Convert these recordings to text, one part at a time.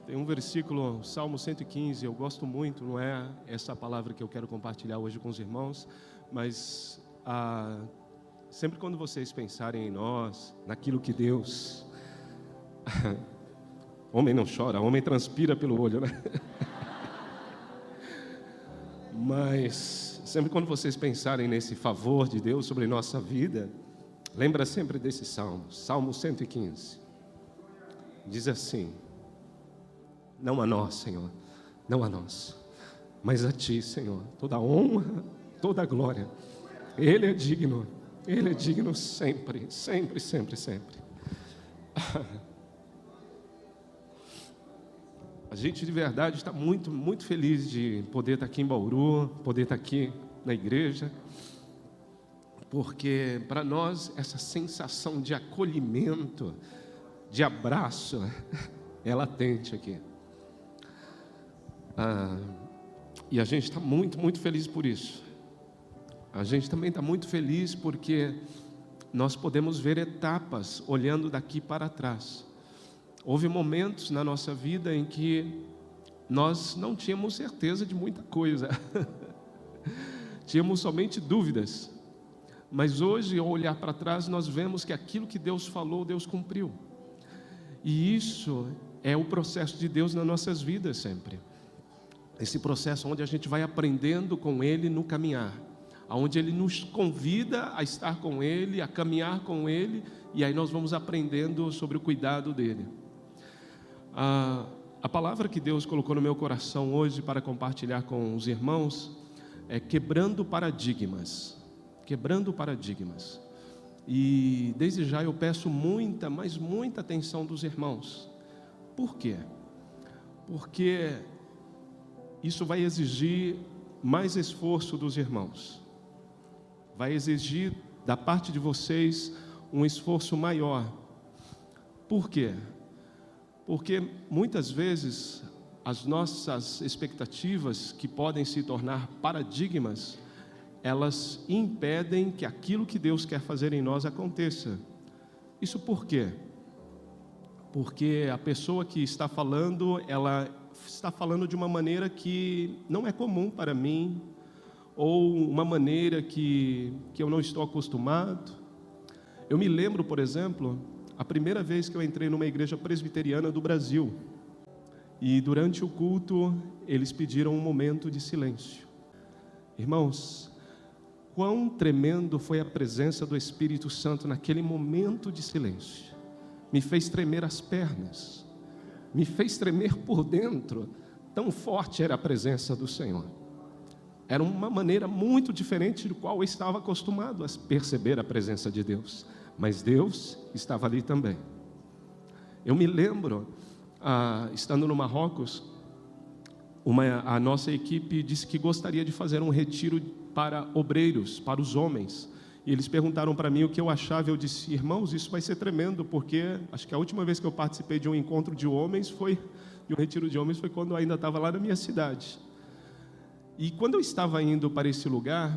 Tem um versículo, Salmo 115, eu gosto muito, não é essa palavra que eu quero compartilhar hoje com os irmãos, mas sempre quando vocês pensarem em nós, naquilo que Deus... Homem não chora, homem transpira pelo olho, né? Mas sempre quando vocês pensarem nesse favor de Deus sobre nossa vida, lembra sempre desse Salmo, Salmo 115. Diz assim: não a nós, Senhor, não a nós, mas a Ti, Senhor, toda a honra, toda a glória. Ele é digno sempre, sempre, sempre, sempre. A gente de verdade está muito, muito feliz de poder estar aqui em Bauru, poder estar aqui na igreja, porque para nós essa sensação de acolhimento, de abraço, é latente aqui. E a gente está muito, muito feliz por isso. A gente também está muito feliz porque nós podemos ver etapas olhando daqui para trás. Houve momentos na nossa vida em que nós não tínhamos certeza de muita coisa. Tínhamos somente dúvidas. Mas hoje, ao olhar para trás, nós vemos que aquilo que Deus falou, Deus cumpriu. E isso é o processo de Deus nas nossas vidas sempre. Esse processo onde a gente vai aprendendo com Ele no caminhar, onde Ele nos convida a estar com Ele, a caminhar com Ele, e aí nós vamos aprendendo sobre o cuidado dEle. A palavra que Deus colocou no meu coração hoje para compartilhar com os irmãos é quebrando paradigmas. Quebrando paradigmas. E desde já eu peço muita, mas muita atenção dos irmãos. Por quê? Porque isso vai exigir mais esforço dos irmãos. Vai exigir da parte de vocês um esforço maior. Por quê? Porque muitas vezes as nossas expectativas, que podem se tornar paradigmas, elas impedem que aquilo que Deus quer fazer em nós aconteça. Isso por quê? Porque a pessoa que está falando, ela está falando de uma maneira que não é comum para mim, ou uma maneira que eu não estou acostumado. Eu me lembro, por exemplo, a primeira vez que eu entrei numa igreja presbiteriana do Brasil, e durante o culto eles pediram um momento de silêncio. Irmãos, quão tremendo foi a presença do Espírito Santo naquele momento de silêncio. Me fez tremer as pernas, me fez tremer por dentro, tão forte era a presença do Senhor. Era uma maneira muito diferente do qual eu estava acostumado a perceber a presença de Deus. Mas Deus estava ali também. Eu me lembro, estando no Marrocos, a nossa equipe disse que gostaria de fazer um retiro para obreiros, para os homens. E eles perguntaram para mim o que eu achava. Eu disse: irmãos, isso vai ser tremendo, porque acho que a última vez que eu participei de um encontro de homens de um retiro de homens, foi quando eu ainda estava lá na minha cidade. E quando eu estava indo para esse lugar,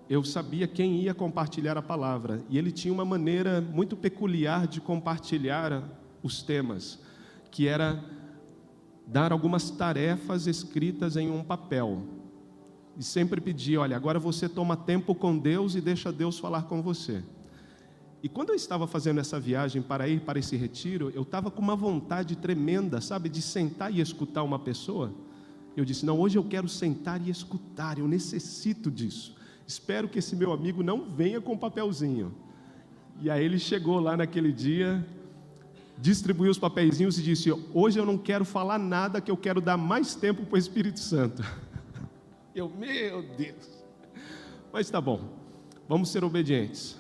eu sabia quem ia compartilhar a palavra, e ele tinha uma maneira muito peculiar de compartilhar os temas, que era dar algumas tarefas escritas em um papel, e sempre pedia: olha, agora você toma tempo com Deus e deixa Deus falar com você. E quando eu estava fazendo essa viagem para ir para esse retiro, eu estava com uma vontade tremenda, sabe, de sentar e escutar uma pessoa. Eu disse: não, hoje eu quero sentar e escutar, eu necessito disso. Espero que esse meu amigo não venha com um papelzinho. E aí ele chegou lá naquele dia, distribuiu os papeizinhos e disse: hoje eu não quero falar nada, que eu quero dar mais tempo para o Espírito Santo. Eu, meu Deus. Mas tá bom, vamos ser obedientes.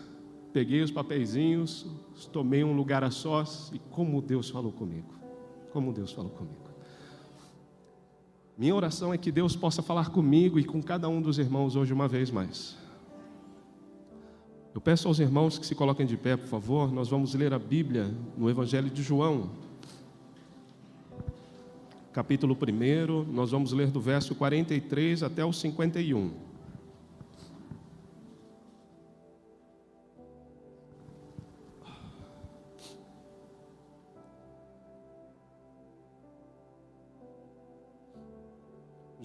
Peguei os papeizinhos, tomei um lugar a sós, e como Deus falou comigo. Como Deus falou comigo. Minha oração é que Deus possa falar comigo e com cada um dos irmãos hoje uma vez mais. Eu peço aos irmãos que se coloquem de pé, por favor. Nós vamos ler a Bíblia no Evangelho de João, capítulo 1. Nós vamos ler do verso 43 até o 51.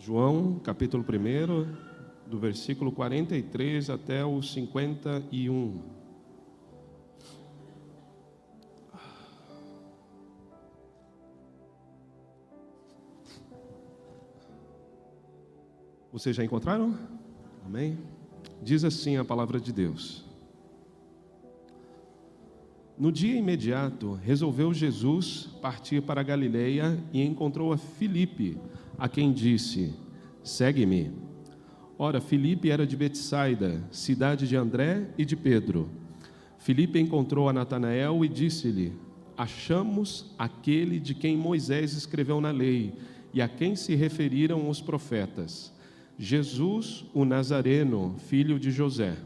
João, capítulo 1, do versículo 43 até o 51. Vocês já encontraram? Amém? Diz assim a palavra de Deus. No dia imediato, resolveu Jesus partir para a Galileia e encontrou a Filipe, a quem disse: segue-me. Ora, Filipe era de Betsaida, cidade de André e de Pedro. Filipe encontrou a Natanael e disse-lhe: achamos aquele de quem Moisés escreveu na lei e a quem se referiram os profetas, Jesus, o Nazareno, filho de José.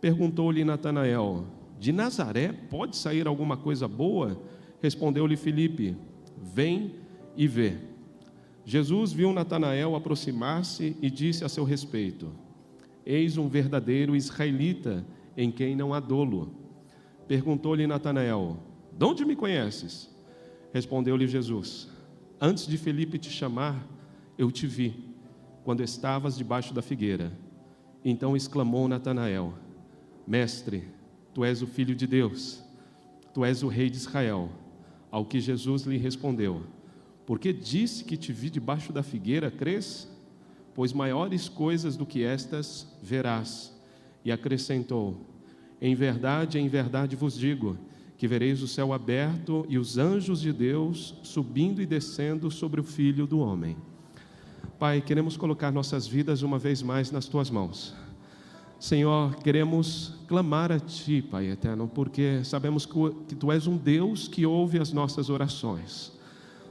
Perguntou-lhe Natanael: de Nazaré pode sair alguma coisa boa? Respondeu-lhe Filipe: vem e vê. Jesus viu Natanael aproximar-se e disse a seu respeito: eis um verdadeiro israelita, em quem não há dolo. Perguntou-lhe Natanael: de onde me conheces? Respondeu-lhe Jesus: antes de Filipe te chamar, eu te vi, quando estavas debaixo da figueira. Então exclamou Natanael: mestre, tu és o Filho de Deus, tu és o Rei de Israel. Ao que Jesus lhe respondeu: porque disse que te vi debaixo da figueira, crês? Pois maiores coisas do que estas verás. E acrescentou: em verdade vos digo, que vereis o céu aberto e os anjos de Deus subindo e descendo sobre o Filho do Homem. Pai, queremos colocar nossas vidas uma vez mais nas Tuas mãos. Senhor, queremos clamar a Ti, Pai eterno, porque sabemos que Tu és um Deus que ouve as nossas orações.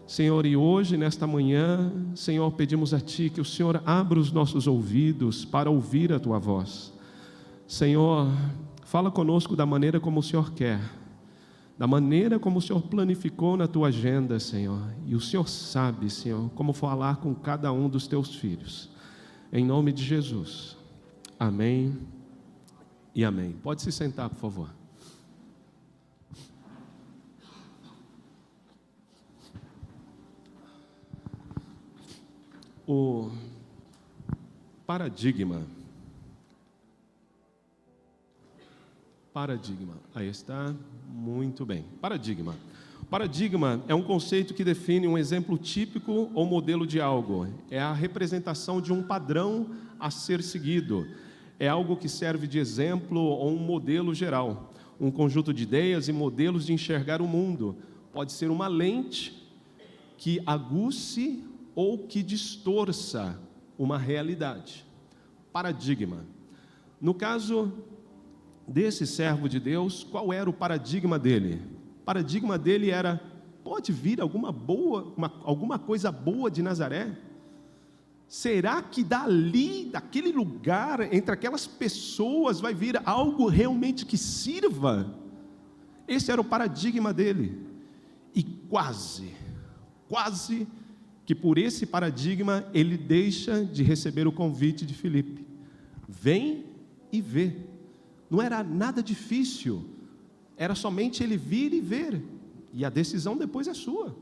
Senhor, e hoje, nesta manhã, Senhor, pedimos a Ti que o Senhor abra os nossos ouvidos para ouvir a Tua voz. Senhor, fala conosco da maneira como o Senhor quer, da maneira como o Senhor planificou na Tua agenda, Senhor. E o Senhor sabe, Senhor, como falar com cada um dos Teus filhos. Em nome de Jesus. Amém e amém. Pode se sentar, por favor. O paradigma. Aí está, muito bem. Paradigma. Paradigma é um conceito que define um exemplo típico ou modelo de algo. É a representação de um padrão a ser seguido. É algo que serve de exemplo ou um modelo geral. Um conjunto de ideias e modelos de enxergar o mundo. Pode ser uma lente que aguce ou que distorça uma realidade. Paradigma. No caso desse servo de Deus, qual era o paradigma dele? O paradigma dele era: pode vir alguma coisa boa de Nazaré? Será que dali, daquele lugar, entre aquelas pessoas, vai vir algo realmente que sirva? Esse era o paradigma dele. E quase que por esse paradigma ele deixa de receber o convite de Filipe. Vem e vê. Não era nada difícil, era somente ele vir e ver, e a decisão depois é sua.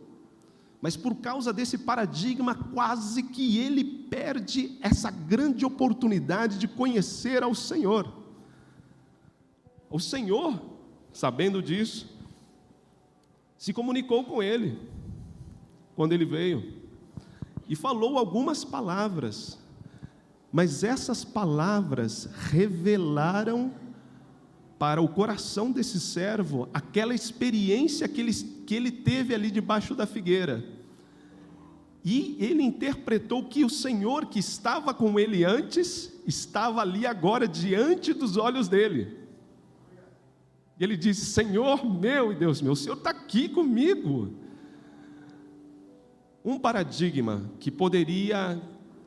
Mas por causa desse paradigma, quase que ele perde essa grande oportunidade de conhecer ao Senhor. O Senhor, sabendo disso, se comunicou com ele, quando ele veio, e falou algumas palavras, mas essas palavras revelaram para o coração desse servo aquela experiência que ele teve ali debaixo da figueira. E ele interpretou que o Senhor que estava com ele antes, estava ali agora diante dos olhos dele. E ele disse: Senhor meu e Deus meu, o Senhor está aqui comigo. Um paradigma que poderia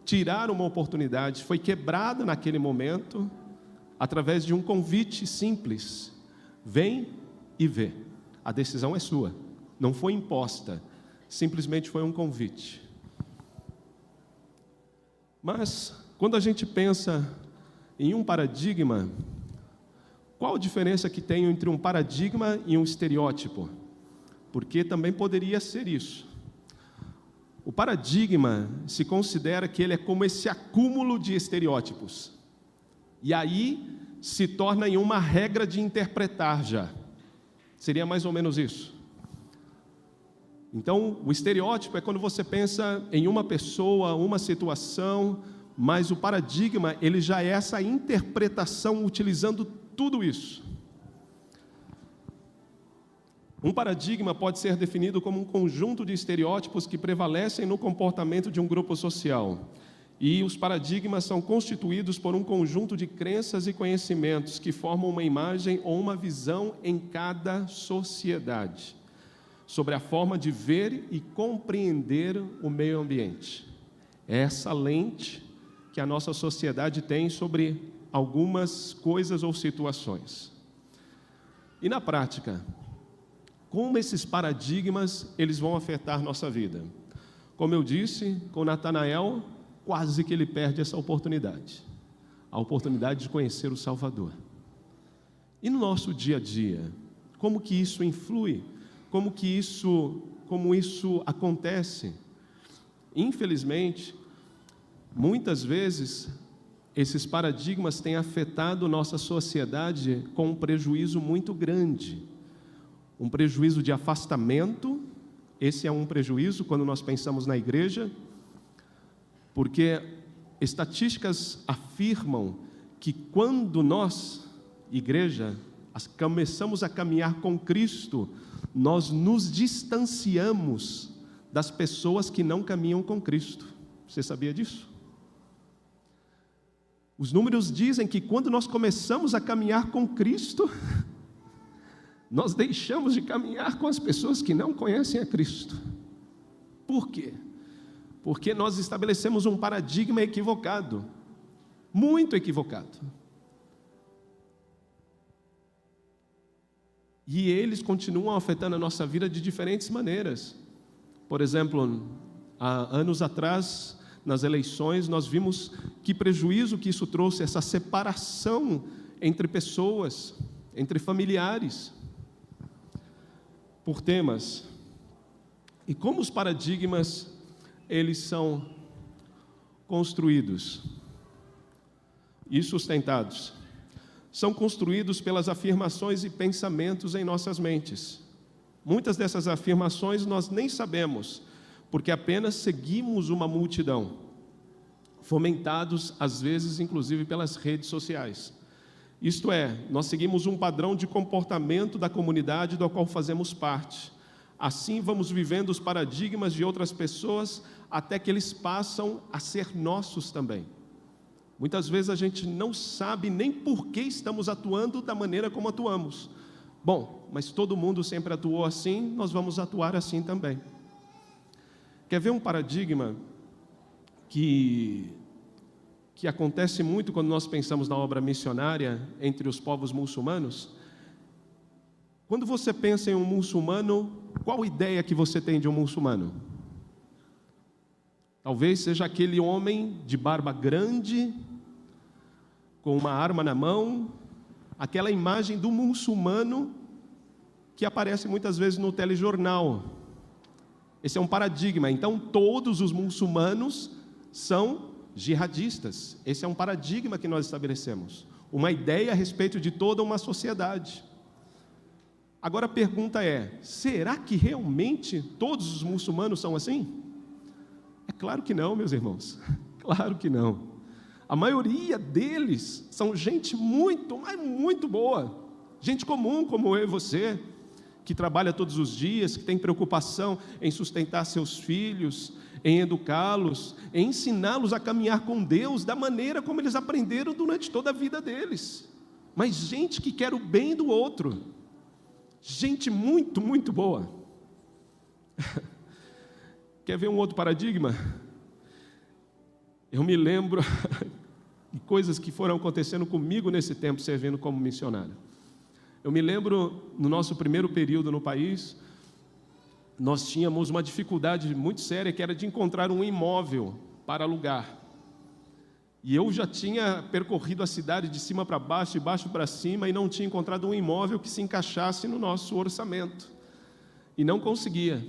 tirar uma oportunidade foi quebrado naquele momento, através de um convite simples: vem e vê. A decisão é sua, não foi imposta, simplesmente foi um convite. Mas, quando a gente pensa em um paradigma, qual a diferença que tem entre um paradigma e um estereótipo? Porque também poderia ser isso. paradigma se considera que ele é como esse acúmulo de estereótipos. E aí se torna em uma regra de interpretar já. Seria mais ou menos isso. Então, o estereótipo é quando você pensa em uma pessoa, uma situação, mas o paradigma, ele já é essa interpretação utilizando tudo isso. Um paradigma pode ser definido como um conjunto de estereótipos que prevalecem no comportamento de um grupo social. E os paradigmas são constituídos por um conjunto de crenças e conhecimentos que formam uma imagem ou uma visão em cada sociedade, sobre a forma de ver e compreender o meio ambiente. É essa lente que a nossa sociedade tem sobre algumas coisas ou situações. E na prática, como esses paradigmas eles vão afetar nossa vida? Como eu disse, com Natanael, quase que ele perde essa oportunidade, a oportunidade de conhecer o Salvador. E no nosso dia a dia, como que isso influi? Como isso acontece? Infelizmente, muitas vezes, esses paradigmas têm afetado nossa sociedade com um prejuízo muito grande. Um prejuízo de afastamento, esse é um prejuízo quando nós pensamos na igreja, porque estatísticas afirmam que quando nós, igreja, começamos a caminhar com Cristo, nós nos distanciamos das pessoas que não caminham com Cristo. Você sabia disso? Os números dizem que quando nós começamos a caminhar com Cristo, nós deixamos de caminhar com as pessoas que não conhecem a Cristo. Por quê? Porque nós estabelecemos um paradigma equivocado, muito equivocado. E eles continuam afetando a nossa vida de diferentes maneiras. Por exemplo, há anos atrás, nas eleições, nós vimos que prejuízo que isso trouxe, essa separação entre pessoas, entre familiares, por temas. E como os paradigmas, eles são construídos e sustentados? São construídos pelas afirmações e pensamentos em nossas mentes. Muitas dessas afirmações nós nem sabemos, porque apenas seguimos uma multidão, fomentados às vezes inclusive pelas redes sociais. Isto é, nós seguimos um padrão de comportamento da comunidade da qual fazemos parte. Assim vamos vivendo os paradigmas de outras pessoas até que eles passam a ser nossos também. Muitas vezes a gente não sabe nem por que estamos atuando da maneira como atuamos. Bom, mas todo mundo sempre atuou assim, nós vamos atuar assim também. Quer ver um paradigma que acontece muito quando nós pensamos na obra missionária entre os povos muçulmanos? Quando você pensa em um muçulmano, qual ideia que você tem de um muçulmano? Talvez seja aquele homem de barba grande, com uma arma na mão, aquela imagem do muçulmano que aparece muitas vezes no telejornal. Esse é um paradigma. Então, todos os muçulmanos são jihadistas. Esse é um paradigma que nós estabelecemos. Uma ideia a respeito de toda uma sociedade. Agora a pergunta é, será que realmente todos os muçulmanos são assim? É claro que não, meus irmãos. Claro que não. A maioria deles são gente muito, mas muito boa. Gente comum como eu e você, que trabalha todos os dias, que tem preocupação em sustentar seus filhos, em educá-los, em ensiná-los a caminhar com Deus da maneira como eles aprenderam durante toda a vida deles. Mas gente que quer o bem do outro. Gente muito, muito boa. Quer ver um outro paradigma? Eu me lembro de coisas que foram acontecendo comigo nesse tempo, servindo como missionário. Eu me lembro, no nosso primeiro período no país, nós tínhamos uma dificuldade muito séria, que era de encontrar um imóvel para alugar. E eu já tinha percorrido a cidade de cima para baixo, de baixo para cima, e não tinha encontrado um imóvel que se encaixasse no nosso orçamento. E não conseguia.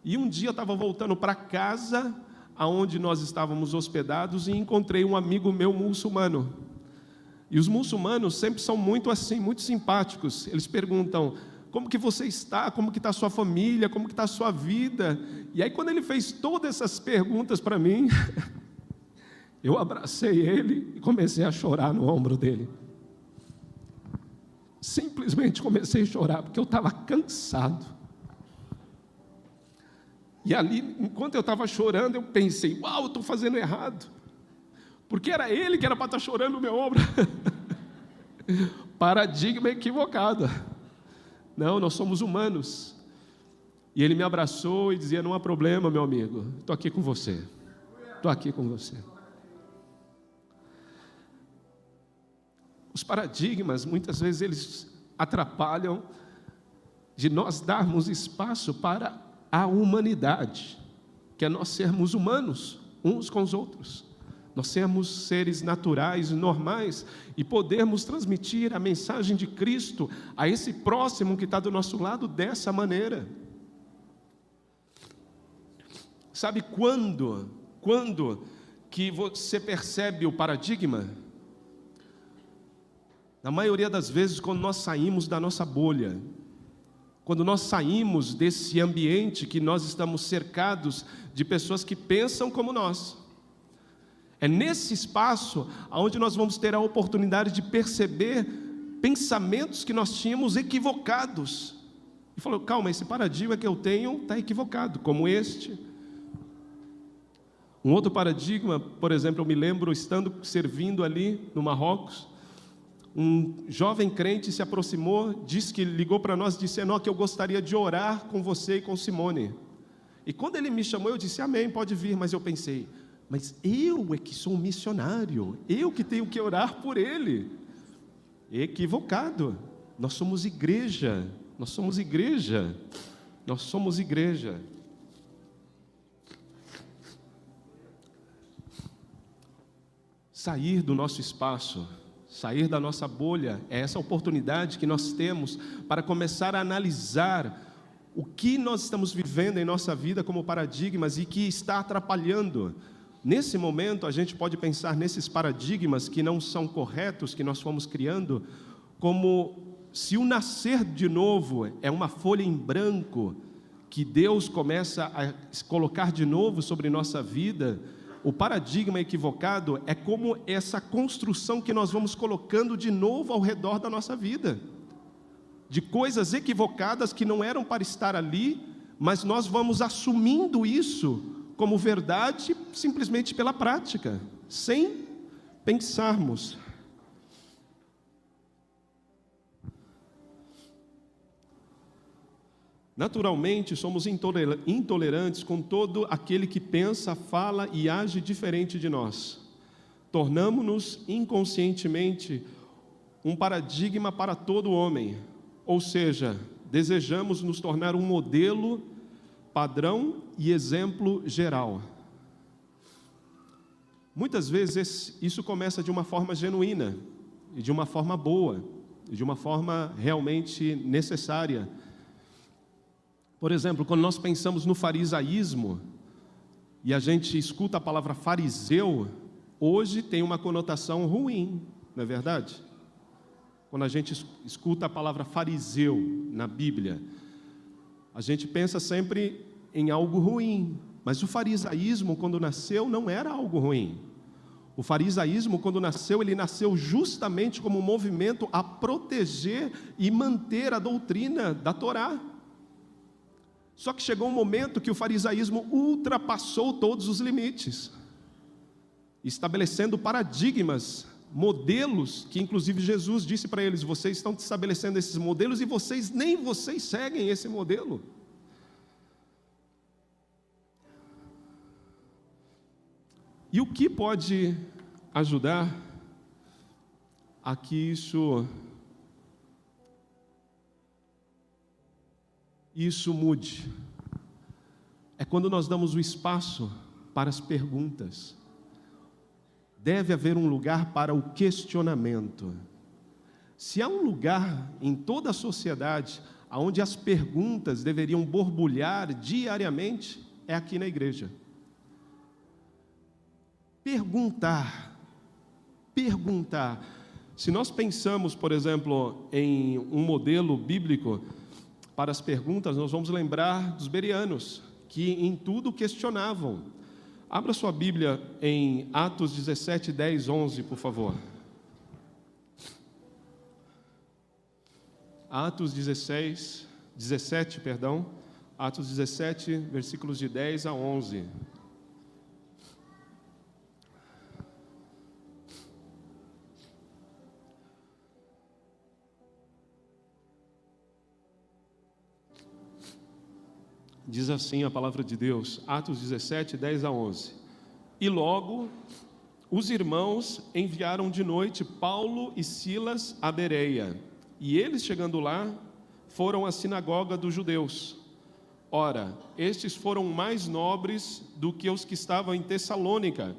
E um dia eu estava voltando para casa, aonde nós estávamos hospedados, e encontrei um amigo meu muçulmano. E os muçulmanos sempre são muito assim, muito simpáticos. Eles perguntam: como que você está? Como que está a sua família? Como que está a sua vida? E aí quando ele fez todas essas perguntas para mim, eu abracei ele e comecei a chorar no ombro dele. Simplesmente comecei a chorar, porque eu estava cansado. E ali, enquanto eu estava chorando, eu pensei: uau, eu estou fazendo errado. Porque era ele que era para estar chorando no meu ombro. Paradigma equivocado. Não, nós somos humanos. E ele me abraçou e dizia: não há problema, meu amigo, estou aqui com você. Estou aqui com você. Os paradigmas, muitas vezes, eles atrapalham de nós darmos espaço para a humanidade, que é nós sermos humanos uns com os outros, nós sermos seres naturais e normais e podermos transmitir a mensagem de Cristo a esse próximo que está do nosso lado dessa maneira. Sabe quando que você percebe o paradigma? Na maioria das vezes, quando nós saímos da nossa bolha, quando nós saímos desse ambiente que nós estamos cercados de pessoas que pensam como nós. É nesse espaço onde nós vamos ter a oportunidade de perceber pensamentos que nós tínhamos equivocados. E falou: calma, esse paradigma que eu tenho está equivocado, como este. Um outro paradigma, por exemplo, eu me lembro estando servindo ali no Marrocos, um jovem crente se aproximou, disse que ligou para nós e disse: Enoque, eu gostaria de orar com você e com Simone. E quando ele me chamou, eu disse: amém, pode vir. Mas eu pensei: mas eu é que sou um missionário, eu que tenho que orar por ele. Equivocado. Nós somos igreja, nós somos igreja, nós somos igreja. Sair do nosso espaço, sair da nossa bolha, é essa oportunidade que nós temos para começar a analisar o que nós estamos vivendo em nossa vida como paradigmas e que está atrapalhando. Nesse momento, a gente pode pensar nesses paradigmas que não são corretos, que nós fomos criando, como se o nascer de novo é uma folha em branco que Deus começa a colocar de novo sobre nossa vida. O paradigma equivocado é como essa construção que nós vamos colocando de novo ao redor da nossa vida, de coisas equivocadas que não eram para estar ali, mas nós vamos assumindo isso como verdade simplesmente pela prática, sem pensarmos. Naturalmente, somos intolerantes com todo aquele que pensa, fala e age diferente de nós. Tornamo-nos inconscientemente um paradigma para todo homem, ou seja, desejamos nos tornar um modelo, padrão e exemplo geral. Muitas vezes isso começa de uma forma genuína, e de uma forma boa, e de uma forma realmente necessária. Por exemplo, quando nós pensamos no farisaísmo, e a gente escuta a palavra fariseu, hoje tem uma conotação ruim, não é verdade? Quando a gente escuta a palavra fariseu na Bíblia, a gente pensa sempre em algo ruim, mas o farisaísmo, quando nasceu, não era algo ruim. O farisaísmo, quando nasceu, ele nasceu justamente como um movimento a proteger e manter a doutrina da Torá. Só que chegou um momento que o farisaísmo ultrapassou todos os limites, estabelecendo paradigmas, modelos, que inclusive Jesus disse para eles: vocês estão estabelecendo esses modelos e nem vocês seguem esse modelo. E o que pode ajudar a que isso mude? É quando nós damos o espaço para as perguntas. Deve haver um lugar para o questionamento. Se há um lugar em toda a sociedade onde as perguntas deveriam borbulhar diariamente, é aqui na igreja. Perguntar. Se nós pensamos, por exemplo, em um modelo bíblico para as perguntas, nós vamos lembrar dos bereanos, que em tudo questionavam. Abra sua Bíblia em Atos 17, 10, 11, por favor. Atos 17, Atos 17, versículos de 10 a 11. Diz assim a palavra de Deus, Atos 17, 10 a 11. E logo os irmãos enviaram de noite Paulo e Silas a Bereia. E eles, chegando lá, foram à sinagoga dos judeus. Ora, estes foram mais nobres do que os que estavam em Tessalônica,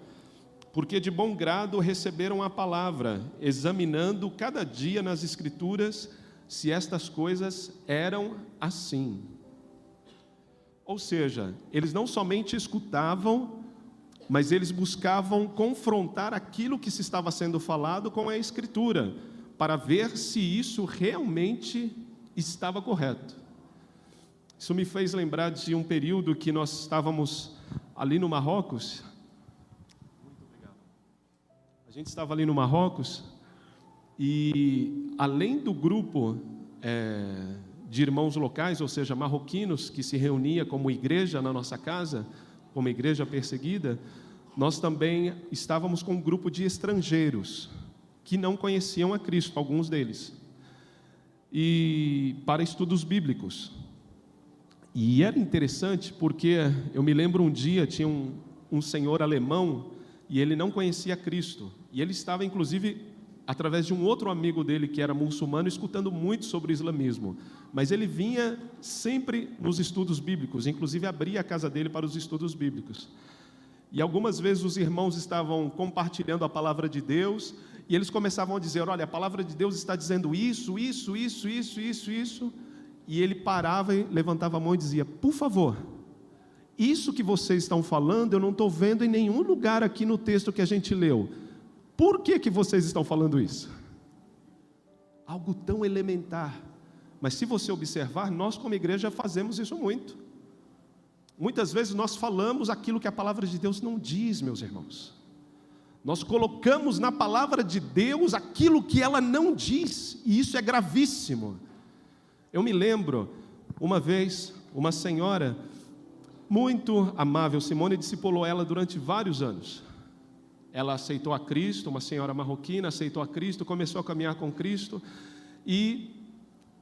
porque de bom grado receberam a palavra, examinando cada dia nas Escrituras se estas coisas eram assim. Ou seja, eles não somente escutavam, mas eles buscavam confrontar aquilo que se estava sendo falado com a Escritura, para ver se isso realmente estava correto. Isso me fez lembrar de um período que nós estávamos ali no Marrocos. Muito obrigado. A gente estava ali no Marrocos e, além do grupo de irmãos locais, ou seja, marroquinos, que se reunia como igreja na nossa casa, como igreja perseguida, nós também estávamos com um grupo de estrangeiros, que não conheciam a Cristo, alguns deles, e para estudos bíblicos. E era interessante porque eu me lembro um dia, tinha um senhor alemão, e ele não conhecia Cristo, e ele estava inclusive através de um outro amigo dele que era muçulmano, escutando muito sobre o islamismo, mas ele vinha sempre nos estudos bíblicos, inclusive abria a casa dele para os estudos bíblicos. E algumas vezes os irmãos estavam compartilhando a palavra de Deus, e eles começavam a dizer, olha, a palavra de Deus está dizendo isso, e ele parava e levantava a mão e dizia, por favor, isso que vocês estão falando, eu não estou vendo em nenhum lugar aqui no texto que a gente leu. Por que vocês estão falando isso? Algo tão elementar. Mas se você observar, nós como igreja fazemos isso muito. Muitas vezes nós falamos aquilo que a palavra de Deus não diz, meus irmãos. Nós colocamos na palavra de Deus aquilo que ela não diz, e isso é gravíssimo. Eu me lembro, uma vez, uma senhora muito amável, Simone discipulou ela durante vários anos. Ela aceitou a Cristo, uma senhora marroquina, aceitou a Cristo, começou a caminhar com Cristo, e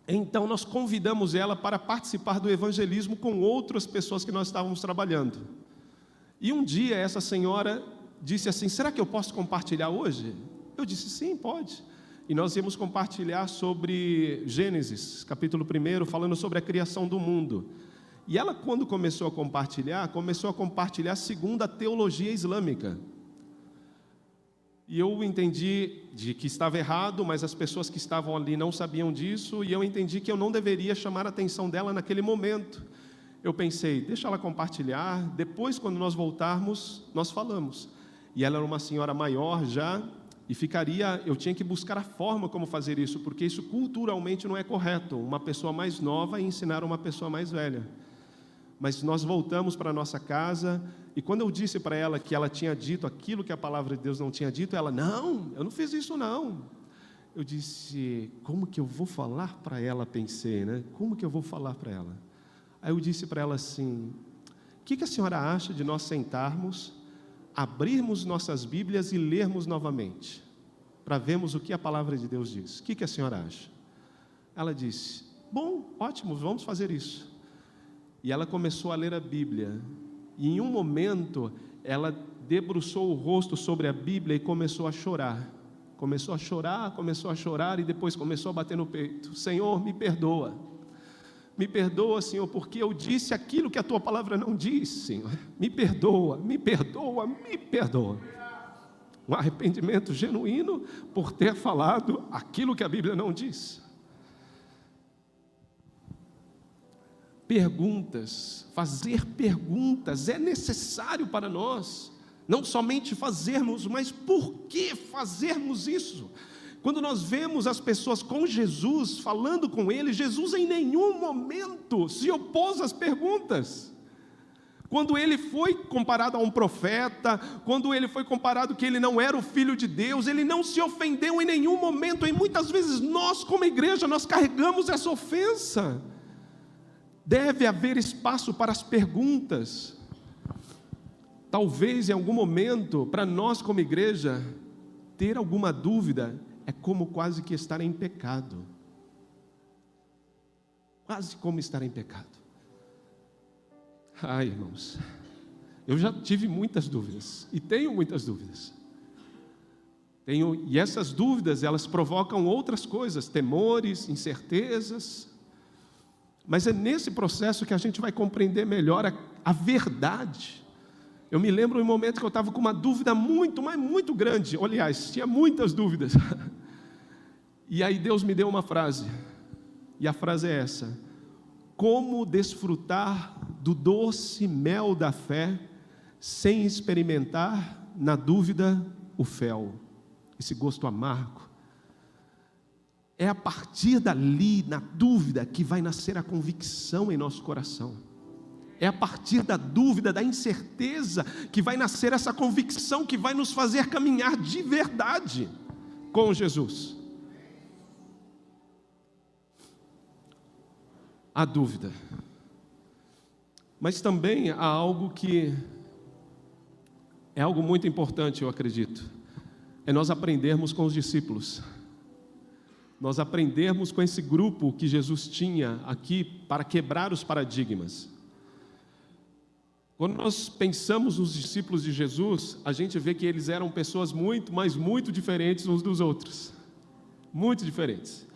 então nós convidamos ela para participar do evangelismo com outras pessoas que nós estávamos trabalhando. E um dia essa senhora disse assim, será que eu posso compartilhar hoje? Eu disse, sim, pode. E nós íamos compartilhar sobre Gênesis, capítulo 1, falando sobre a criação do mundo. E ela, quando começou a compartilhar segundo a teologia islâmica. E eu entendi de que estava errado, mas as pessoas que estavam ali não sabiam disso, e eu entendi que eu não deveria chamar a atenção dela naquele momento. Eu pensei, deixa ela compartilhar, depois quando nós voltarmos, nós falamos. E ela era uma senhora maior já, e eu tinha que buscar a forma como fazer isso, porque isso culturalmente não é correto, uma pessoa mais nova ensinar uma pessoa mais velha. Mas nós voltamos para a nossa casa, e quando eu disse para ela que ela tinha dito aquilo que a palavra de Deus não tinha dito, ela, não, eu não fiz isso não. Eu disse, como que eu vou falar para ela, pensei, né? Como que eu vou falar para ela? Aí eu disse para ela assim, o que a senhora acha de nós sentarmos, abrirmos nossas Bíblias e lermos novamente, para vermos o que a palavra de Deus diz? O que a senhora acha? Ela disse, bom, ótimo, vamos fazer isso. E ela começou a ler a Bíblia, e em um momento, ela debruçou o rosto sobre a Bíblia e começou a chorar, e depois começou a bater no peito, Senhor, me perdoa, Senhor, porque eu disse aquilo que a Tua palavra não diz, Senhor, me perdoa, um arrependimento genuíno por ter falado aquilo que a Bíblia não diz. perguntas, fazer perguntas é necessário para nós. Não somente fazermos, mas por que fazermos isso? Quando nós vemos as pessoas com Jesus, falando com Ele, Jesus em nenhum momento se opôs às perguntas. Quando Ele foi comparado a um profeta, quando Ele foi comparado que Ele não era o Filho de Deus, Ele não se ofendeu em nenhum momento. E muitas vezes nós, como igreja, nós carregamos essa ofensa. Deve haver espaço para as perguntas. Talvez em algum momento, para nós como igreja, ter alguma dúvida é como quase que estar em pecado. Quase como estar em pecado. Ai, irmãos, eu já tive muitas dúvidas, e tenho muitas dúvidas. E essas dúvidas, elas provocam outras coisas, temores, incertezas. Mas é nesse processo que a gente vai compreender melhor a verdade. Eu me lembro um momento que eu estava com uma dúvida muito, mas muito grande. Aliás, tinha muitas dúvidas. E aí Deus me deu uma frase. E a frase é essa: como desfrutar do doce mel da fé sem experimentar, na dúvida, o fel, esse gosto amargo. É a partir dali, na dúvida, que vai nascer a convicção em nosso coração. É a partir da dúvida, da incerteza, que vai nascer essa convicção que vai nos fazer caminhar de verdade com Jesus. A dúvida. Mas também há algo que é algo muito importante, eu acredito. É nós aprendermos com os discípulos. Nós aprendermos com esse grupo que Jesus tinha aqui para quebrar os paradigmas. Quando nós pensamos nos discípulos de Jesus, a gente vê que eles eram pessoas muito, mas muito diferentes uns dos outros. Muito diferentes.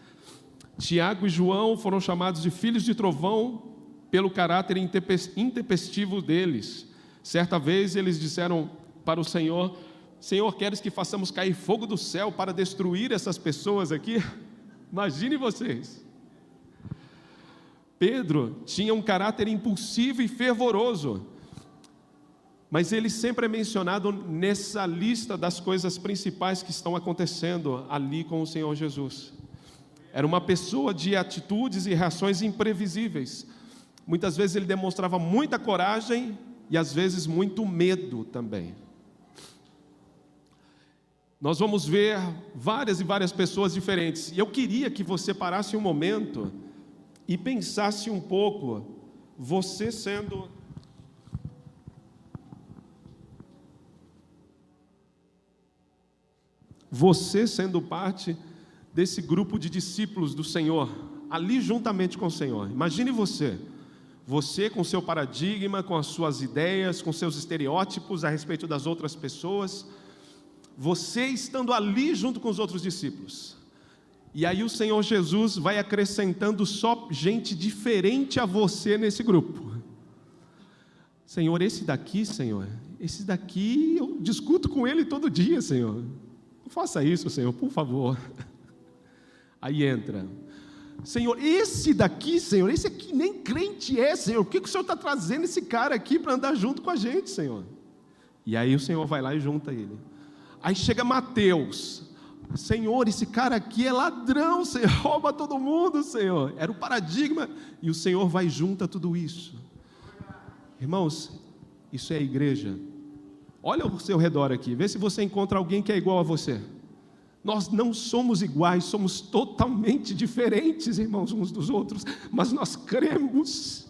Tiago e João foram chamados de filhos de trovão pelo caráter intempestivo deles. Certa vez eles disseram para o Senhor: Senhor, queres que façamos cair fogo do céu para destruir essas pessoas aqui? Imagine vocês. Pedro tinha um caráter impulsivo e fervoroso, mas ele sempre é mencionado nessa lista das coisas principais que estão acontecendo ali com o Senhor Jesus. Era uma pessoa de atitudes e reações imprevisíveis. Muitas vezes ele demonstrava muita coragem e às vezes muito medo também. Nós vamos ver várias e várias pessoas diferentes. E eu queria que você parasse um momento e pensasse um pouco, você sendo parte desse grupo de discípulos do Senhor, ali juntamente com o Senhor. Imagine você com seu paradigma, com as suas ideias, com seus estereótipos a respeito das outras pessoas, você estando ali junto com os outros discípulos. E aí o Senhor Jesus vai acrescentando só gente diferente a você nesse grupo. Senhor, esse daqui eu discuto com ele todo dia, Senhor. Não faça isso, Senhor, por favor. Aí entra: Senhor, esse daqui, Senhor, esse aqui nem crente é, Senhor. Por que o Senhor está trazendo esse cara aqui para andar junto com a gente, Senhor? E aí o Senhor vai lá e junta ele. Aí chega Mateus: Senhor, esse cara aqui é ladrão, Senhor, rouba todo mundo, Senhor. Era o paradigma. E o Senhor vai e junta tudo isso. Irmãos, isso é a igreja. Olha ao seu redor aqui, vê se você encontra alguém que é igual a você. Nós não somos iguais, somos totalmente diferentes, irmãos, uns dos outros, mas nós cremos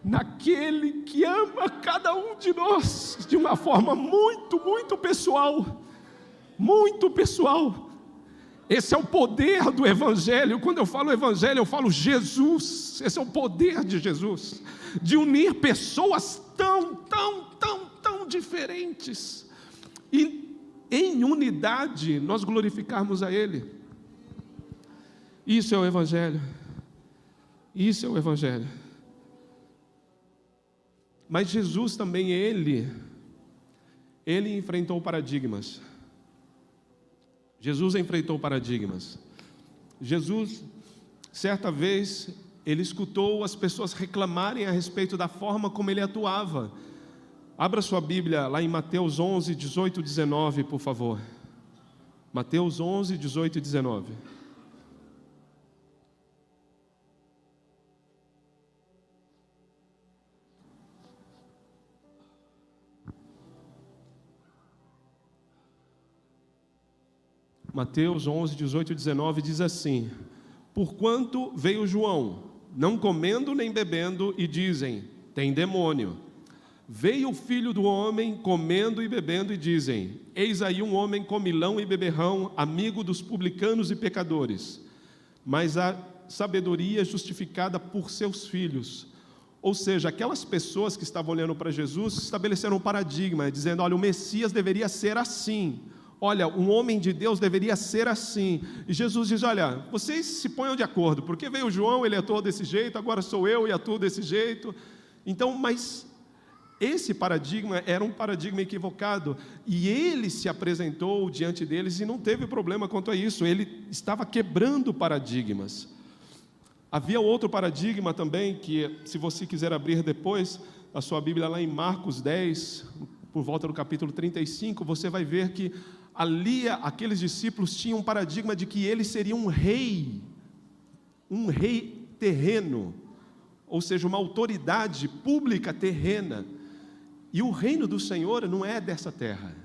naquele que ama cada um de nós de uma forma muito, muito pessoal. Muito pessoal. Esse é o poder do Evangelho. Quando eu falo Evangelho, eu falo Jesus. Esse é o poder de Jesus, de unir pessoas tão diferentes e em unidade nós glorificarmos a Ele. Isso é o Evangelho. Isso é o Evangelho. Mas Jesus também, Ele enfrentou paradigmas. Jesus enfrentou paradigmas. Jesus, certa vez, ele escutou as pessoas reclamarem a respeito da forma como ele atuava. Abra sua Bíblia lá em Mateus 11, 18 e 19, por favor. Mateus 11, 18 e 19. Mateus 11, 18 e 19 diz assim: porquanto veio João, não comendo nem bebendo, e dizem, tem demônio. Veio o Filho do Homem, comendo e bebendo, e dizem, eis aí um homem comilão e beberrão, amigo dos publicanos e pecadores. Mas a sabedoria é justificada por seus filhos. Ou seja, aquelas pessoas que estavam olhando para Jesus estabeleceram um paradigma, dizendo, olha, o Messias deveria ser assim. Olha, um homem de Deus deveria ser assim. E Jesus diz, olha, vocês se ponham de acordo, porque veio João, ele atuou desse jeito, agora sou eu e atuo desse jeito. Então, mas esse paradigma era um paradigma equivocado, e ele se apresentou diante deles e não teve problema quanto a isso, ele estava quebrando paradigmas. Havia outro paradigma também, que se você quiser abrir depois a sua Bíblia lá em Marcos 10, por volta do capítulo 35, você vai ver que ali aqueles discípulos tinham um paradigma de que ele seria um rei terreno, ou seja, uma autoridade pública terrena. E o reino do Senhor não é dessa terra,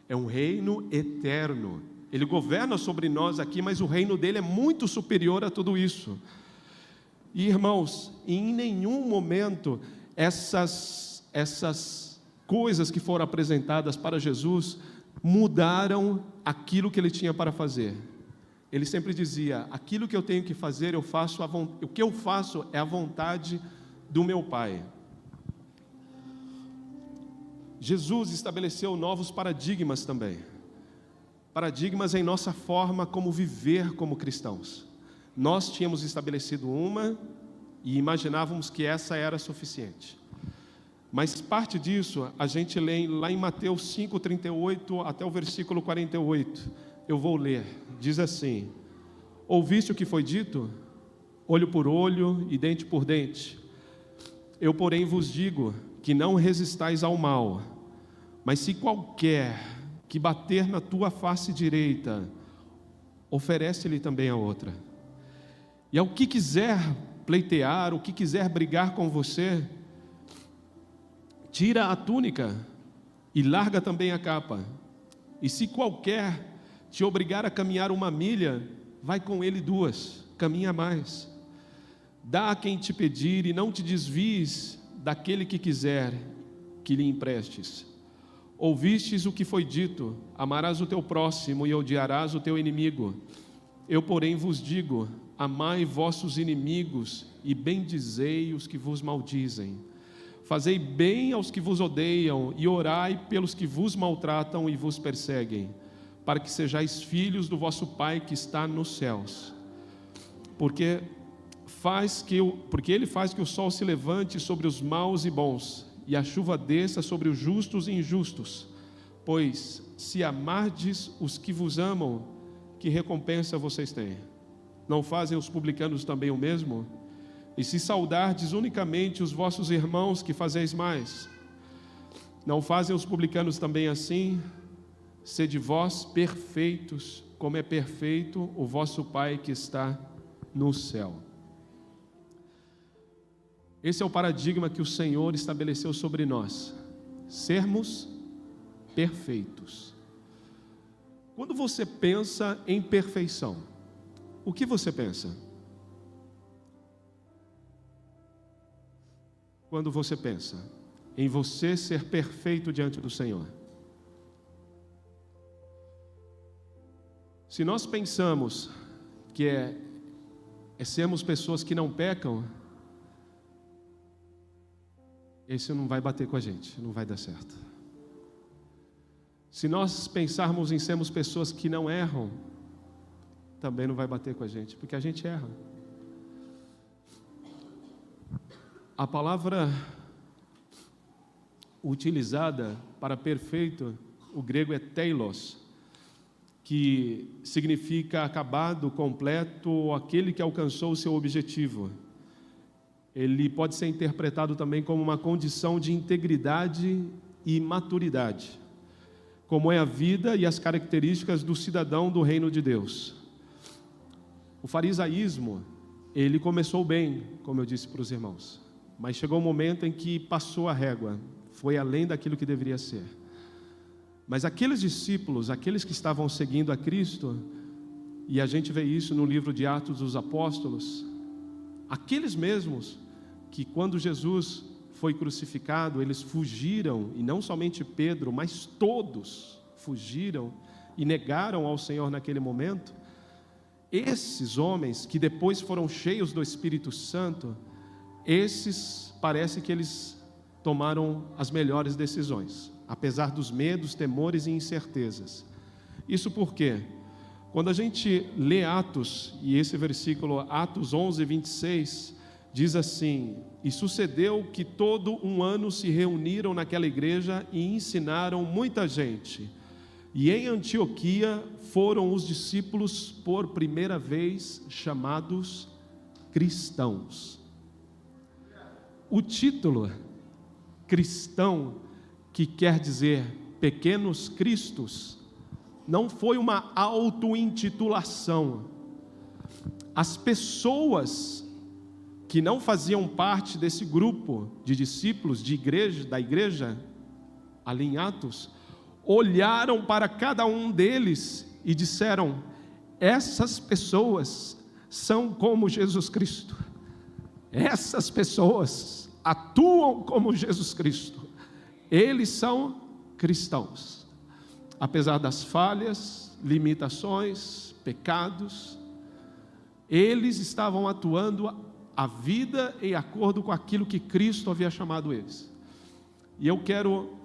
é um reino eterno. Ele governa sobre nós aqui, mas o reino dele é muito superior a tudo isso. E irmãos, em nenhum momento essas coisas que foram apresentadas para Jesus mudaram aquilo que ele tinha para fazer. Ele sempre dizia, aquilo que eu tenho que fazer, eu faço, o que eu faço é a vontade do meu Pai. Jesus estabeleceu novos paradigmas também, paradigmas em nossa forma como viver como cristãos. Nós tínhamos estabelecido uma e imaginávamos que essa era suficiente. Mas parte disso a gente lê lá em Mateus 5:38 até o versículo 48. Eu vou ler, diz assim: ouviste o que foi dito? Olho por olho e dente por dente. Eu, porém, vos digo que não resistais ao mal, mas se qualquer que bater na tua face direita, oferece-lhe também a outra. E ao que quiser pleitear, o que quiser brigar com você, tira a túnica e larga também a capa. E se qualquer te obrigar a caminhar 1 milha, vai com ele 2, caminha mais. Dá a quem te pedir e não te desvies daquele que quiser que lhe emprestes. Ouvistes o que foi dito, amarás o teu próximo e odiarás o teu inimigo. Eu, porém, vos digo, amai vossos inimigos e bendizei os que vos maldizem. Fazei bem aos que vos odeiam e orai pelos que vos maltratam e vos perseguem, para que sejais filhos do vosso Pai que está nos céus. Porque Ele faz que o sol se levante sobre os maus e bons, e a chuva desça sobre os justos e injustos. Pois, se amardes os que vos amam, que recompensa vocês têm? Não fazem os publicanos também o mesmo? E se saudardes unicamente os vossos irmãos, que fazeis mais? Não fazem os publicanos também assim? Sede vós perfeitos, como é perfeito o vosso Pai que está no céu. Esse é o paradigma que o Senhor estabeleceu sobre nós, sermos perfeitos. Quando você pensa em perfeição, o que você pensa? Quando você pensa em você ser perfeito diante do Senhor. Se nós pensamos que é sermos pessoas que não pecam, esse não vai bater com a gente, não vai dar certo. Se nós pensarmos em sermos pessoas que não erram, também não vai bater com a gente, porque a gente erra. A palavra utilizada para perfeito, o grego é teilos, que significa acabado, completo, ou aquele que alcançou o seu objetivo. ele pode ser interpretado também como uma condição de integridade e maturidade, como é a vida e as características do cidadão do reino de Deus. O farisaísmo, ele começou bem, como eu disse para os irmãos, mas chegou um momento em que passou a régua, foi além daquilo que deveria ser. Mas aqueles discípulos, aqueles que estavam seguindo a Cristo, e a gente vê isso no livro de Atos dos Apóstolos, aqueles mesmos que quando Jesus foi crucificado, eles fugiram, e não somente Pedro, mas todos fugiram e negaram ao Senhor naquele momento. Esses homens que depois foram cheios do Espírito Santo, esses parece que eles tomaram as melhores decisões, apesar dos medos, temores e incertezas. Isso porque, quando a gente lê Atos, e esse versículo, Atos 11, 26, diz assim: e sucedeu que todo um ano se reuniram naquela igreja e ensinaram muita gente. E em Antioquia foram os discípulos por primeira vez chamados cristãos. O título cristão, que quer dizer pequenos cristos, não foi uma auto-intitulação. As pessoas que não faziam parte desse grupo de discípulos da igreja, ali em Atos, olharam para cada um deles e disseram: essas pessoas são como Jesus Cristo, essas pessoas atuam como Jesus Cristo, eles são cristãos, apesar das falhas, limitações, pecados, eles estavam atuando a vida em acordo com aquilo que Cristo havia chamado eles. E eu quero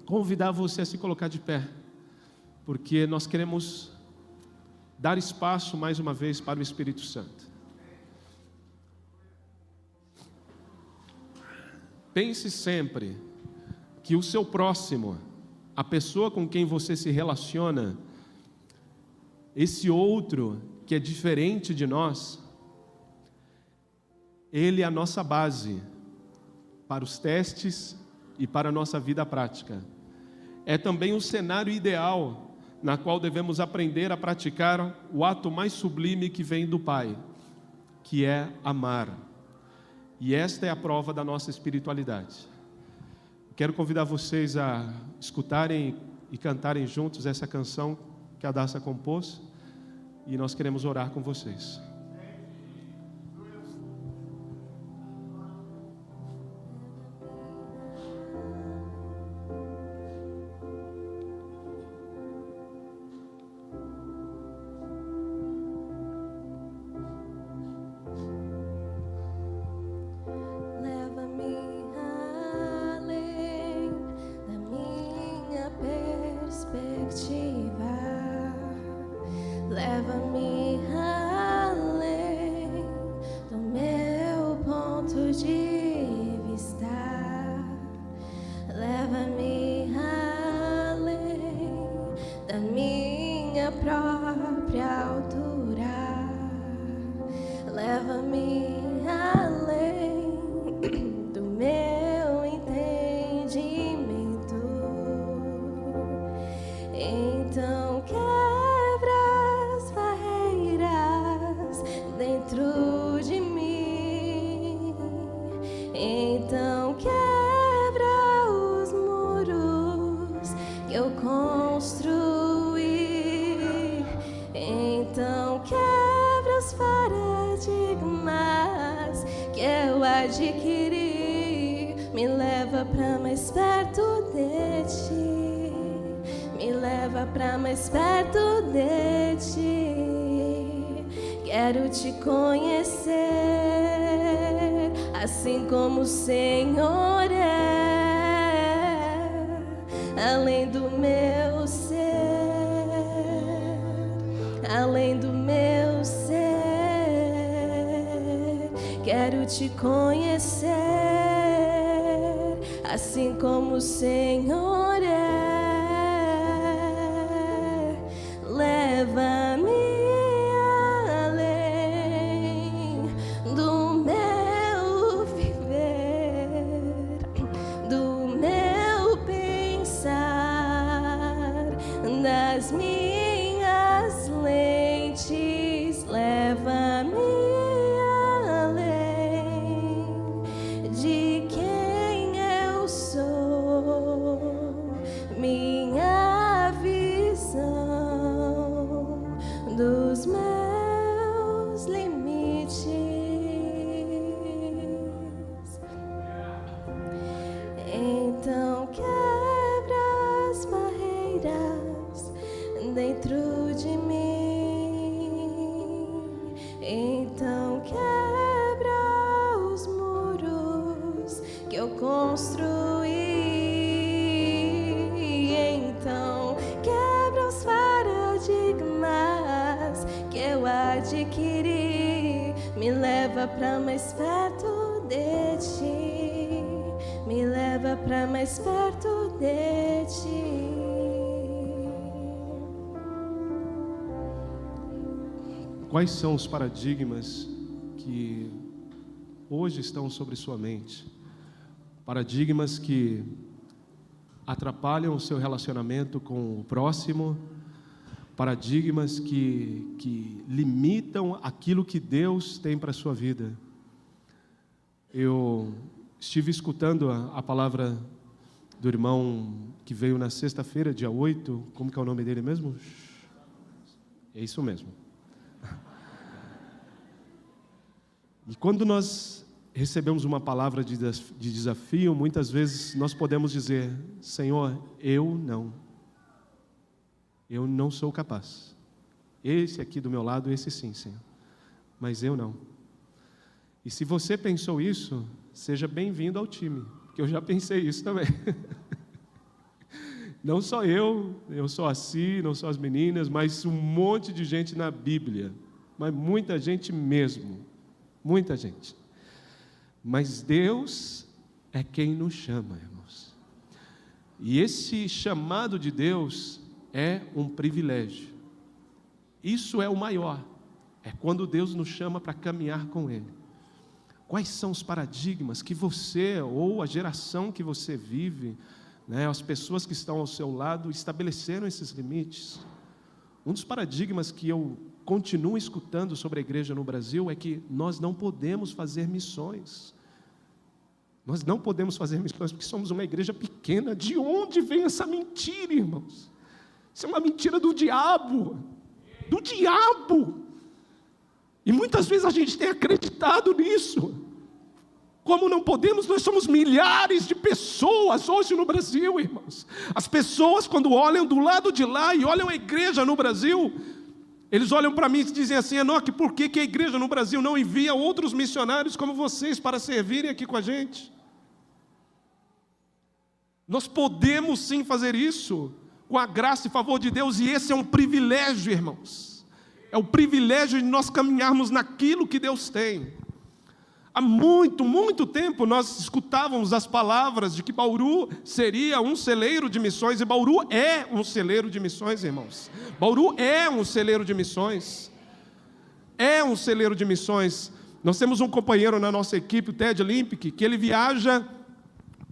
convidar você a se colocar de pé, porque nós queremos dar espaço mais uma vez para o Espírito Santo. Pense sempre que o seu próximo, a pessoa com quem você se relaciona, esse outro que é diferente de nós, ele é a nossa base para os testes e para a nossa vida prática. É também o cenário ideal na qual devemos aprender a praticar o ato mais sublime que vem do Pai, que é amar. E esta é a prova da nossa espiritualidade. Quero convidar vocês a escutarem e cantarem juntos essa canção que a Daça compôs, e nós queremos orar com vocês. Leva-me além do meu ponto de vista. Leva-me além da minha própria altura. Leva-me além do meu entendimento. Então dentro de mim, então quebra os muros que eu construí, então quebra os paradigmas que eu adquiri, me leva pra mais perto de ti, me leva pra mais perto de ti. Quero te conhecer, assim como o Senhor é, além do meu ser, além do meu ser. Quero te conhecer, assim como o Senhor é. Leva-me além do meu as minhas lentes, leva-me além de quem eu sou, minha visão dos meus limites. Então quebra as barreiras dentro de mim. Então quebra os muros que eu construí. Então quebra os paradigmas que eu adquiri. Me leva pra mais perto de ti. Me leva pra mais perto de ti. Quais são os paradigmas que hoje estão sobre sua mente? Paradigmas que atrapalham o seu relacionamento com o próximo, paradigmas que limitam aquilo que Deus tem para a sua vida. Eu estive escutando a palavra do irmão que veio na sexta-feira, dia 8, como que é o nome dele mesmo? É isso mesmo. E quando nós recebemos uma palavra de desafio, muitas vezes nós podemos dizer: Senhor, eu não sou capaz. Esse aqui do meu lado, esse sim, Senhor, mas eu não. E se você pensou isso, seja bem-vindo ao time, porque eu já pensei isso também. Não só eu sou assim, não só as meninas, mas um monte de gente na Bíblia, mas muita gente mesmo, muita gente. Mas Deus é quem nos chama, irmãos. E esse chamado de Deus é um privilégio. Isso é o maior, é quando Deus nos chama para caminhar com Ele. Quais são os paradigmas que você, ou a geração que você vive, as pessoas que estão ao seu lado, estabeleceram esses limites? Um dos paradigmas que eu continuo escutando sobre a igreja no Brasil é que nós não podemos fazer missões. Nós não podemos fazer missões porque somos uma igreja pequena. De onde vem essa mentira, irmãos? Isso é uma mentira do diabo. Do diabo! E muitas vezes a gente tem acreditado nisso. Como não podemos, nós somos milhares de pessoas hoje no Brasil, irmãos. As pessoas, quando olham do lado de lá e olham a igreja no Brasil, eles olham para mim e dizem assim: Enoque, por que a igreja no Brasil não envia outros missionários como vocês para servirem aqui com a gente? Nós podemos sim fazer isso, com a graça e favor de Deus, e esse é um privilégio, irmãos. É o privilégio de nós caminharmos naquilo que Deus tem. Há muito tempo nós escutávamos as palavras de que Bauru seria um celeiro de missões, e Bauru é um celeiro de missões, irmãos. Bauru é um celeiro de missões. É um celeiro de missões. Nós temos um companheiro na nossa equipe, o Ted Limpic, que ele viaja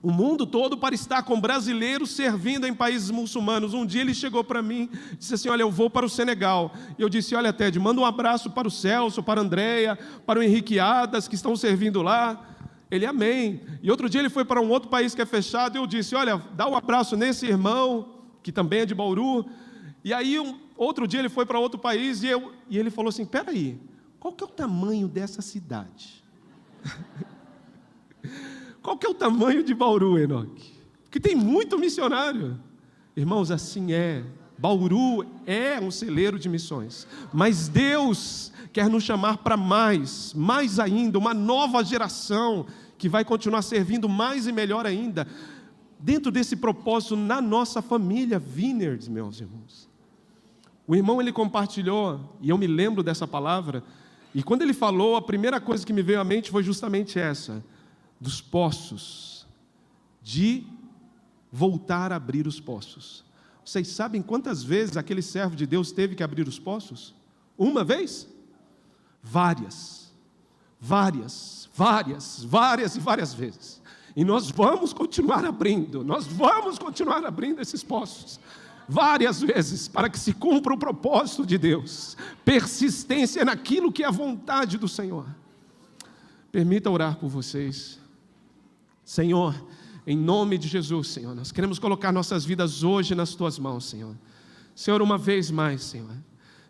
o mundo todo para estar com brasileiros servindo em países muçulmanos. Um dia ele chegou para mim e disse assim: olha, eu vou para o Senegal. E eu disse: olha, Ted, manda um abraço para o Celso, para a Andréia, para o Henrique Adas, que estão servindo lá. Ele, amém. E outro dia ele foi para um outro país que é fechado, e eu disse: olha, dá um abraço nesse irmão, que também é de Bauru. E aí, outro dia ele foi para outro país, e ele falou assim: peraí, qual que é o tamanho dessa cidade? Qual que é o tamanho de Bauru, Enoque? Porque tem muito missionário. Irmãos, assim é. Bauru é um celeiro de missões. Mas Deus quer nos chamar para mais ainda, uma nova geração que vai continuar servindo mais e melhor ainda, dentro desse propósito na nossa família Vineyards, meus irmãos. O irmão, ele compartilhou, e eu me lembro dessa palavra, e quando ele falou, a primeira coisa que me veio à mente foi justamente essa: dos poços, de voltar a abrir os poços. Vocês sabem quantas vezes aquele servo de Deus teve que abrir os poços? Uma vez? Várias e várias vezes. E nós vamos continuar abrindo esses poços. várias vezes, para que se cumpra o propósito de Deus. Persistência naquilo que é a vontade do Senhor. Permita orar por vocês. Senhor, em nome de Jesus, Senhor, nós queremos colocar nossas vidas hoje nas Tuas mãos, Senhor. Senhor, uma vez mais, Senhor.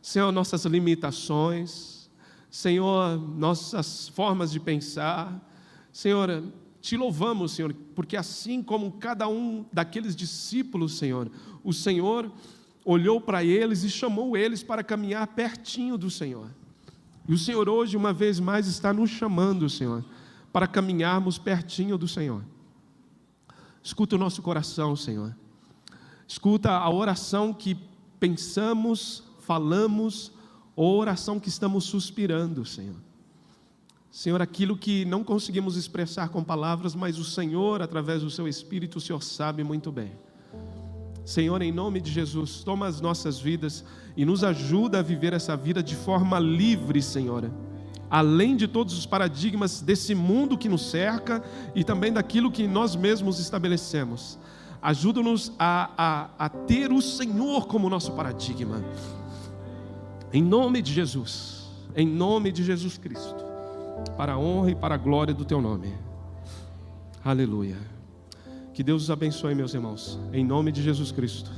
Senhor, nossas limitações, Senhor, nossas formas de pensar. Senhor, Te louvamos, Senhor, porque assim como cada um daqueles discípulos, Senhor, o Senhor olhou para eles e chamou eles para caminhar pertinho do Senhor. E o Senhor hoje, uma vez mais, está nos chamando, Senhor, para caminharmos pertinho do Senhor. Escuta o nosso coração, Senhor. Escuta a oração que pensamos, falamos, ou a oração que estamos suspirando, Senhor. Senhor, aquilo que não conseguimos expressar com palavras, mas o Senhor, através do Seu Espírito, o Senhor sabe muito bem. Senhor, em nome de Jesus, toma as nossas vidas e nos ajuda a viver essa vida de forma livre, Senhor. Além de todos os paradigmas desse mundo que nos cerca e também daquilo que nós mesmos estabelecemos. Ajuda-nos a ter o Senhor como nosso paradigma. Em nome de Jesus, em nome de Jesus Cristo, para a honra e para a glória do Teu nome. Aleluia. Que Deus os abençoe, meus irmãos, em nome de Jesus Cristo.